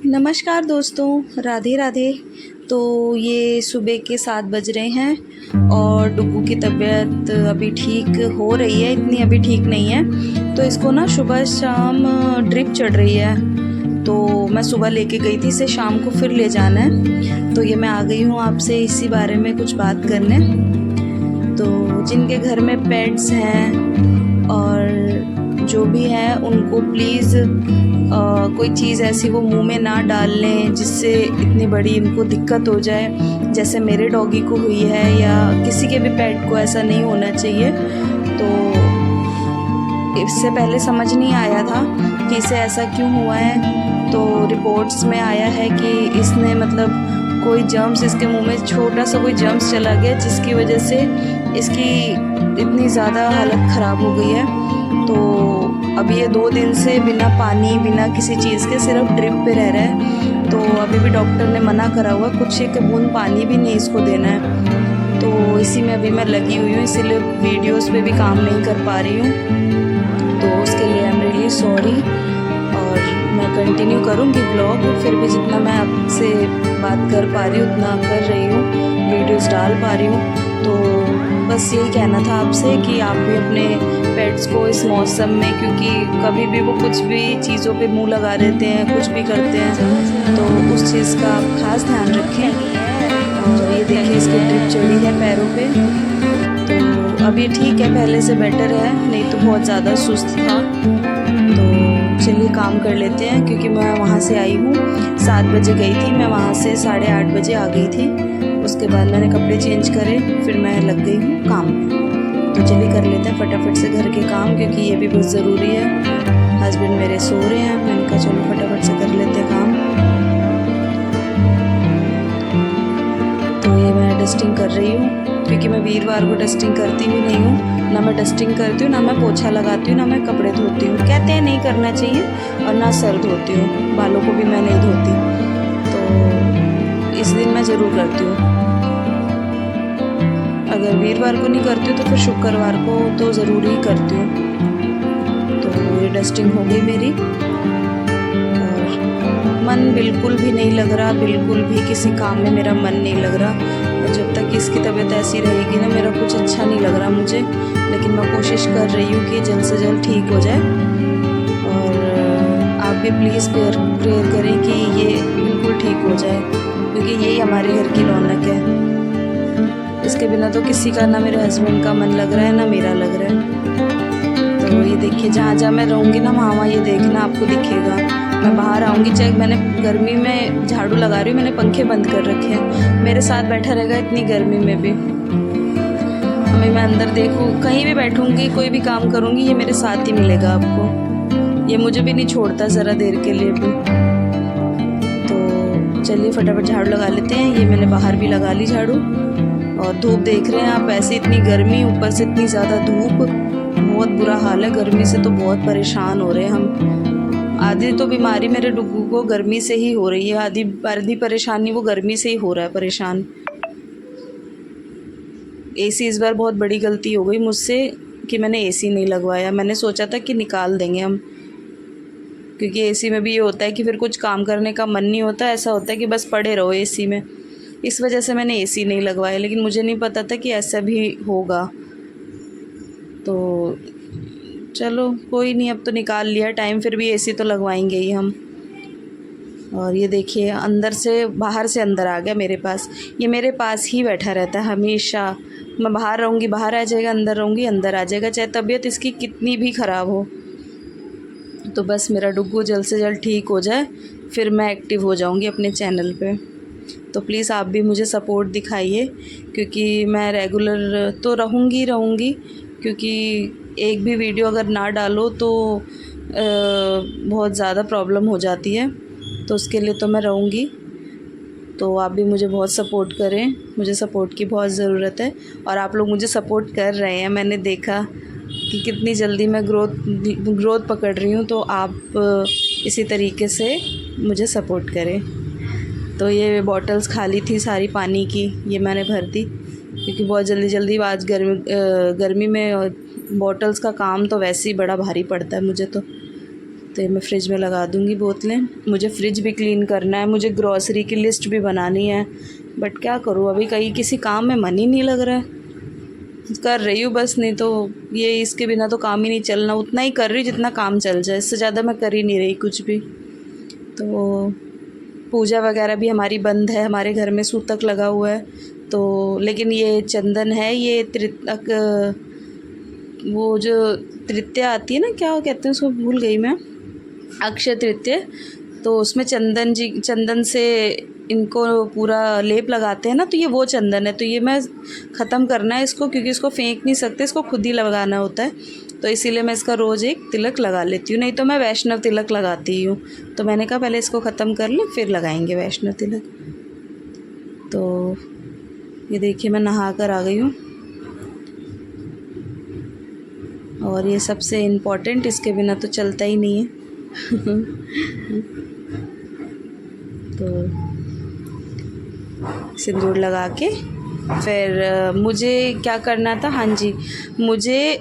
नमस्कार दोस्तों, राधे राधे। तो ये सुबह के 7 बज रहे हैं और डुग्गू की तबीयत अभी ठीक हो रही है, इतनी अभी ठीक नहीं है। तो इसको ना सुबह शाम ड्रिप चढ़ रही है। तो मैं सुबह लेके गई थी, इसे शाम को फिर ले जाना है। तो ये मैं आ गई हूँ आपसे इसी बारे में कुछ बात करने। तो जिनके घर में पेट्स हैं और जो भी है उनको प्लीज़ कोई चीज़ ऐसी वो मुंह में ना डाल लें जिससे इतनी बड़ी इनको दिक्कत हो जाए, जैसे मेरे डॉगी को हुई है या किसी के भी पेट को ऐसा नहीं होना चाहिए। तो इससे पहले समझ नहीं आया था कि इसे ऐसा क्यों हुआ है। तो रिपोर्ट्स में आया है कि इसने मतलब कोई जर्म्स इसके मुंह में, छोटा सा कोई जर्म्स चला गया जिसकी वजह से इसकी इतनी ज़्यादा हालत ख़राब हो गई है। तो अभी ये 2 दिन से बिना पानी बिना किसी चीज़ के सिर्फ ड्रिप पे रह रहा है। तो अभी भी डॉक्टर ने मना करा हुआ, कुछ एक बूंद पानी भी नहीं इसको देना है। तो इसी में अभी मैं लगी हुई हूँ, इसीलिए वीडियोस पे भी काम नहीं कर पा रही हूँ। तो उसके लिए आई एम रियली सॉरी। और मैं कंटिन्यू करूँगी ब्लॉग, फिर भी जितना मैं आपसे बात कर पा रही हूँ उतना कर रही हूँ, वीडियोस डाल पा रही हूँ। तो बस यही कहना था आपसे कि आप भी अपने पेट्स को इस मौसम में, क्योंकि कभी भी वो कुछ भी चीज़ों पे मुंह लगा देते हैं, कुछ भी करते हैं, तो उस चीज़ का आप खास ध्यान रखें। और ये देखिए इसकी ड्रिप चढ़ी है पैरों पे। तो अब ये ठीक है, पहले से बेटर है, नहीं तो बहुत ज़्यादा सुस्त था। तो चलिए काम कर लेते हैं, क्योंकि मैं वहाँ से आई हूँ 7 बजे गई थी, मैं वहाँ से 8:30 बजे आ गई थी। उसके बाद मैंने कपड़े चेंज करे, फिर मैं लग गई हूँ काम में। तो चलिए कर लेते हैं फटाफट से घर के काम, क्योंकि ये भी बहुत ज़रूरी है। हस्बैंड मेरे सो रहे हैं, मैंने कहा चलो फटाफट से कर लेते हैं काम। तो ये मैं डस्टिंग कर रही हूँ, क्योंकि मैं वीरवार को डस्टिंग करती भी नहीं हूँ। ना मैं डस्टिंग करती हूँ, ना मैं पोछा लगाती हूँ, ना मैं कपड़े धोती हूँ। कहते हैं नहीं करना चाहिए, और ना सर धोती हूँ, बालों को भी मैं नहीं धोती। तो इस दिन मैं ज़रूर करती हूँ। अगर वीरवार को नहीं करती हूँ तो फिर शुक्रवार को तो ज़रूर ही करती हूँ। तो ये डस्टिंग हो गई मेरी, और मन बिल्कुल भी नहीं लग रहा, बिल्कुल भी किसी काम में मेरा मन नहीं लग रहा। जब तक इसकी तबीयत ऐसी रहेगी ना, मेरा कुछ अच्छा नहीं लग रहा मुझे। लेकिन मैं कोशिश कर रही हूँ कि जल्द से जल्द ठीक हो जाए। और आप भी प्लीज़ प्रेयर करें कि ये बिल्कुल ठीक हो जाए, क्योंकि यही हमारे घर की रौनक है। इसके बिना तो किसी का, ना मेरे हस्बैंड का मन लग रहा है ना मेरा लग रहा है। तो ये देखिए, जहाँ जहाँ मैं रहूँगी ना वहाँ ये देखना आपको दिखेगा। मैं बाहर आऊँगी, चाहे मैंने गर्मी में झाड़ू लगा रही हूँ, मैंने पंखे बंद कर रखे हैं, मेरे साथ बैठा रहेगा इतनी गर्मी में भी। हमें मैं अंदर देखूँ, कहीं भी बैठूँगी, कोई भी काम करूँगी, ये मेरे साथ ही मिलेगा आपको। ये मुझे भी नहीं छोड़ता ज़रा देर के लिए भी। तो चलिए फटाफट झाड़ू लगा लेते हैं। ये मैंने बाहर भी लगा ली झाड़ू। और धूप देख रहे हैं आप, ऐसे इतनी गर्मी, ऊपर से इतनी ज़्यादा धूप, बहुत बुरा हाल है। गर्मी से तो बहुत परेशान हो रहे हैं हम। आधी तो बीमारी मेरे डुग्गू को गर्मी से ही हो रही है, आधी परेशानी वो गर्मी से ही हो रहा है परेशान। एसी इस बार बहुत बड़ी गलती हो गई मुझसे कि मैंने एसी नहीं लगवाया। मैंने सोचा था कि निकाल देंगे हम, क्योंकि एसी में भी ये होता है कि फिर कुछ काम करने का मन नहीं होता, ऐसा होता है कि बस पड़े रहो एसी में। इस वजह से मैंने एसी नहीं लगवाया, लेकिन मुझे नहीं पता था कि ऐसा भी होगा। तो चलो कोई नहीं, अब तो निकाल लिया टाइम, फिर भी एसी तो लगवाएंगे ही हम। और ये देखिए अंदर से बाहर से अंदर आ गया मेरे पास। ये मेरे पास ही बैठा रहता है हमेशा। मैं बाहर रहूँगी बाहर आ जाएगा, अंदर रहूँगी अंदर आ जाएगा, चाहे तबीयत इसकी कितनी भी ख़राब हो। तो बस मेरा डुग्गू जल्द से जल्द ठीक हो जाए, फिर मैं एक्टिव हो जाऊँगी अपने चैनल पे। तो प्लीज़ आप भी मुझे सपोर्ट दिखाइए, क्योंकि मैं रेगुलर तो रहूँगी, क्योंकि एक भी वीडियो अगर ना डालो तो बहुत ज़्यादा प्रॉब्लम हो जाती है। तो उसके लिए तो मैं रहूँगी। तो आप भी मुझे बहुत सपोर्ट करें, मुझे सपोर्ट की बहुत ज़रूरत है। और आप लोग मुझे सपोर्ट कर रहे हैं, मैंने देखा कि कितनी जल्दी मैं ग्रोथ पकड़ रही हूँ। तो आप इसी तरीके से मुझे सपोर्ट करें। तो ये बॉटल्स खाली थी सारी पानी की, ये मैंने भर दी, क्योंकि बहुत जल्दी आज गर्मी में बॉटल्स का काम तो वैसे ही बड़ा भारी पड़ता है मुझे। तो तो ये मैं फ्रिज में लगा दूँगी बोतलें। मुझे फ्रिज भी क्लीन करना है, मुझे ग्रॉसरी की लिस्ट भी बनानी है, बट क्या करूँ अभी कहीं किसी काम में मन ही नहीं लग रहा है। कर रही हूँ बस, नहीं तो ये इसके बिना तो काम ही नहीं चलना। उतना ही कर रही हूँ जितना काम चल जाए, इससे ज़्यादा मैं कर ही नहीं रही कुछ भी। तो पूजा वगैरह भी हमारी बंद है, हमारे घर में सूतक लगा हुआ है। तो लेकिन ये चंदन है, ये तृतक, वो जो तृतीया आती है ना, क्या कहते हैं उसको, भूल गई मैं, अक्षय तृतीया, तो उसमें चंदन से इनको पूरा लेप लगाते हैं ना, तो ये वो चंदन है। तो ये मैं ख़त्म करना है इसको, क्योंकि इसको फेंक नहीं सकते, इसको खुद ही लगाना होता है। तो इसीलिए मैं इसका रोज़ एक तिलक लगा लेती हूँ, नहीं तो मैं वैष्णव तिलक लगाती हूँ। तो मैंने कहा पहले इसको ख़त्म कर लें फिर लगाएंगे वैष्णव तिलक। तो ये देखिए मैं नहा कर आ गई हूँ, और ये सबसे इम्पॉर्टेंट, इसके बिना तो चलता ही नहीं है। तो सिंदूर लगा के फिर मुझे क्या करना था, हाँ जी, मुझे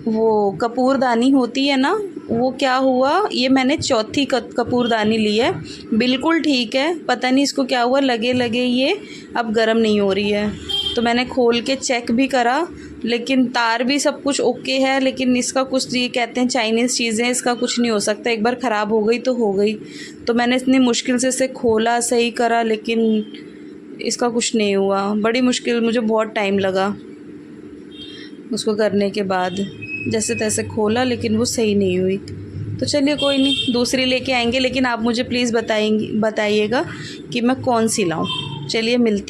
वो कपूरदानी होती है ना, वो क्या हुआ, ये मैंने चौथी कपूरदानी ली है, बिल्कुल ठीक है, पता नहीं इसको क्या हुआ, लगे लगे ये अब गर्म नहीं हो रही है। तो मैंने खोल के चेक भी करा, लेकिन तार भी सब कुछ ओके है, लेकिन इसका कुछ, ये कहते हैं चाइनीज़ चीज़ें, इसका कुछ नहीं हो सकता, एक बार ख़राब हो गई तो हो गई। तो मैंने इतनी मुश्किल से इसे खोला, सही करा, लेकिन इसका कुछ नहीं हुआ। बड़ी मुश्किल, मुझे बहुत टाइम लगा उसको करने के बाद, जैसे तैसे खोला, लेकिन वो सही नहीं हुई। तो चलिए कोई नहीं, दूसरी लेके आएंगे, लेकिन आप मुझे प्लीज़ बताइएगा कि मैं कौन सी लाऊं। चलिए मिलती